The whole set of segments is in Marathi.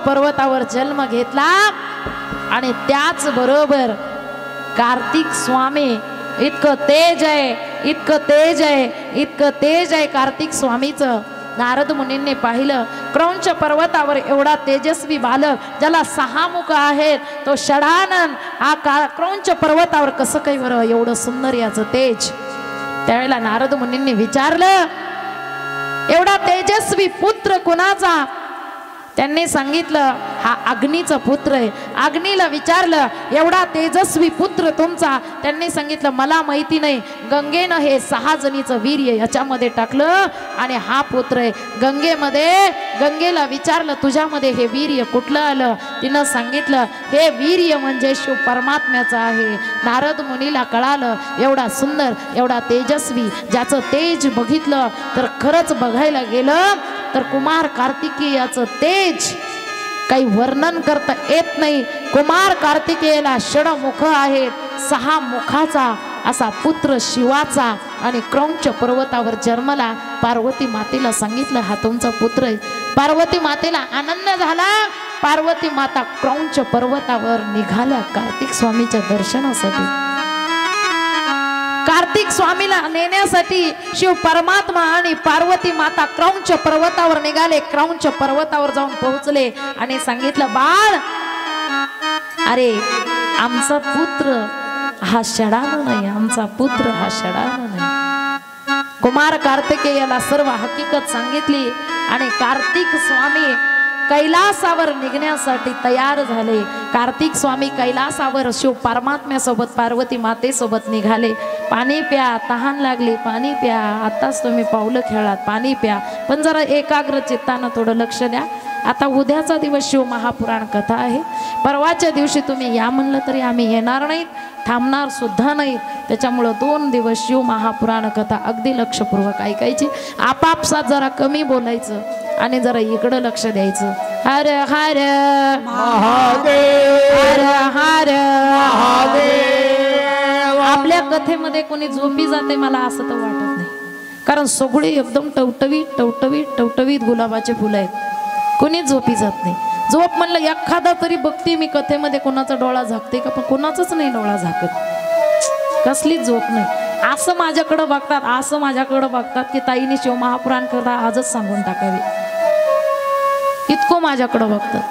पर्वतावर जन्म घेतला आणि त्याच बरोबर कार्तिक स्वामी इतकं तेज आहे, इतकं तेज आहे, इतकं तेज आहे कार्तिक स्वामीचं. नारद मुनींनी पाहिलं क्रौंच पर्वतावर एवढा तेजस्वी बालक ज्याला 6 मुख आहेत तो षडानन हा क्रौंच पर्वतावर कसं काही बरं एवढं सुंदर याचं तेज. त्यावेळेला नारद मुनींनी विचारलं एवढा तेजस्वी पुत्र कुणाचा? त्यांनी सांगितलं हा अग्नीचा पुत्र आहे. अग्नीला विचारलं एवढा तेजस्वी पुत्र तुमचा? त्यांनी सांगितलं मला माहिती नाही, गंगेनं हे 6 जणीचं वीर्य याच्यामध्ये टाकलं आणि हा पुत्र आहे. गंगेला विचारलं तुझ्यामध्ये हे वीर्य कुठलं आलं? तिनं सांगितलं हे वीर्य म्हणजे शिव परमात्म्याचं आहे. नारद मुनीला कळालं एवढा सुंदर एवढा तेजस्वी ज्याचं तेज बघितलं तर खरंच बघायला गेलं तर कुमार कार्तिकेयाचं तेज काही वर्णन करता येत नाही. कुमार कार्तिकेयाला षडमुख आहेत, 6 मुखाचा असा पुत्र शिवाचा आणि क्रौंच पर्वतावर जन्मला. पार्वती मातेला सांगितलं हा तुमचा पुत्र आहे. पार्वती मातेला आनंद झाला. पार्वती माता क्रौंच पर्वतावर निघाल्या कार्तिक स्वामीच्या दर्शनासाठी. कार्तिक स्वामीला नेण्यासाठी शिव परमात्मा आणि पार्वती माता क्रौंच पर्वतावर निघाले. क्रौंच पर्वतावर जाऊन पोहोचले आणि सांगितलं बाळ अरे आमचा पुत्र हा षडानन नाही, आमचा पुत्र हा षडानन नाही. कुमार कार्तिकेयाला सर्व हकीकत सांगितली आणि कार्तिक स्वामी कैलासावर निघण्यासाठी तयार झाले. कार्तिक स्वामी कैलासावर शिव परमात्म्यासोबत पार्वती मातेसोबत निघाले. पाणी प्या, तहान लागली, पाणी प्या. आताच तुम्ही पावलं खेळात, पाणी प्या. पण जरा एकाग्र चित्तानं थोडं लक्ष द्या. आता उद्याचा दिवस शिव महापुराण कथा आहे. परवाच्या दिवशी तुम्ही या म्हणलं तरी आम्ही येणार नाहीत, थांबणार सुद्धा नाही. त्याच्यामुळं 2 दिवस शिव महापुराण कथा अगदी लक्षपूर्वक ऐकायची. आपापसात जरा कमी बोलायचं आणि जरा इकडं लक्ष द्यायचं. हर हर महादेव, हर हर महादेव. आपल्या कथेमध्ये कोणी झोपी जाते मला असं तर वाटत नाही, कारण सगळे एकदम टवटवीत टवटवीत टवटवीत गुलाबाचे फुलं आहेत. कोणी झोपी जात नाही. झोप म्हणलं एखादा तरी बघते मी कथेमध्ये कोणाचा डोळा झाकते का, पण कोणाचाच नाही डोळा झाकत. कसलीच झोप नाही. असं माझ्याकडं बघतात, असं माझ्याकडं बघतात की ताईने शिव महापुराण कथा आजच सांगून टाकावी, इतकं माझ्याकडं बघतात.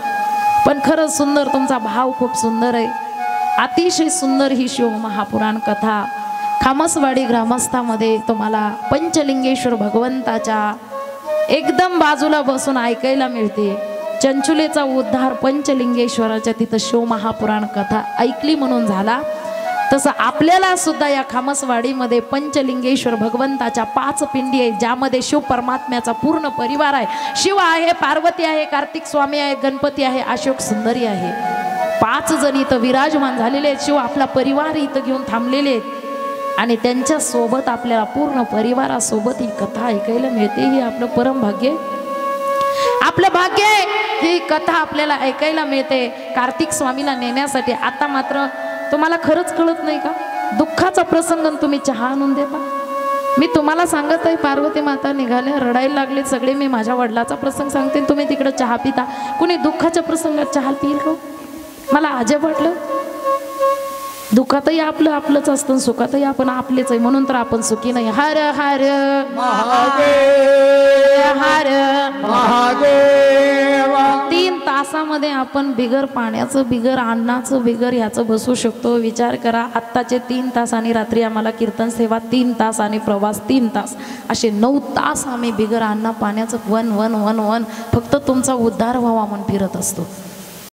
पण खरंच सुंदर तुमचा भाव खूप सुंदर आहे. अतिशय सुंदर ही शिव महापुराण कथा खामसवाडी ग्रामस्थामध्ये तुम्हाला पंचलिंगेश्वर भगवंताच्या एकदम बाजूला बसून ऐकायला मिळते. चंचुलेचा उद्धार पंचलिंगेश्वराच्या तिथं शिव महापुराण कथा ऐकली म्हणून झाला. तसं आपल्याला सुद्धा या खामसवाडीमध्ये पंचलिंगेश्वर भगवंताच्या 5 पिंडी आहेत, ज्यामध्ये शिव परमात्म्याचा पूर्ण परिवार आहे. शिव आहे, पार्वती आहे, कार्तिक स्वामी आहे, गणपती आहे, अशोक सुंदरी आहे. 5 जण इथं विराजमान झालेले आहेत. शिव आपला परिवार इथं घेऊन थांबलेले आहेत. आणि त्यांच्या सोबत आपल्याला पूर्ण परिवारासोबत ही कथा ऐकायला मिळते, ही आपलं परम भाग्य, आपलं भाग्य आहे. ही कथा आपल्याला ऐकायला मिळते कार्तिक स्वामीला नेण्यासाठी. आता मात्र तुम्हाला खरंच कळत नाही का दुःखाचा प्रसंग तुम्ही चहा आणून देता? मी तुम्हाला सांगत आहे, पार्वती माता निघाल्या, रडायला लागले सगळे. मी माझ्या वडिलाचा प्रसंग सांगते, तुम्ही तिकडे चहा पिता. कुणी दुःखाच्या प्रसंगात चहा पिईल का? मला अजब वाटलं. दुःखातही आपलं आपलंच असतं, सुखातही आपण आपलेच आहे, म्हणून तर आपण सुखी नाही. हर हर महादेव, हर महादेव. 3 तासामध्ये आपण बिगर पाण्याचं, बिगर अन्नाचं, बिगर ह्याचं बसू शकतो. विचार करा, आत्ताचे 3 तास आणि रात्री आम्हाला कीर्तन सेवा 3 तास आणि प्रवास 3 तास, असे 9 तास आम्ही बिगर अन्ना पाण्याचं वन वन वन वन फक्त तुमचा उद्धार व्हावा म्हणून फिरत असतो.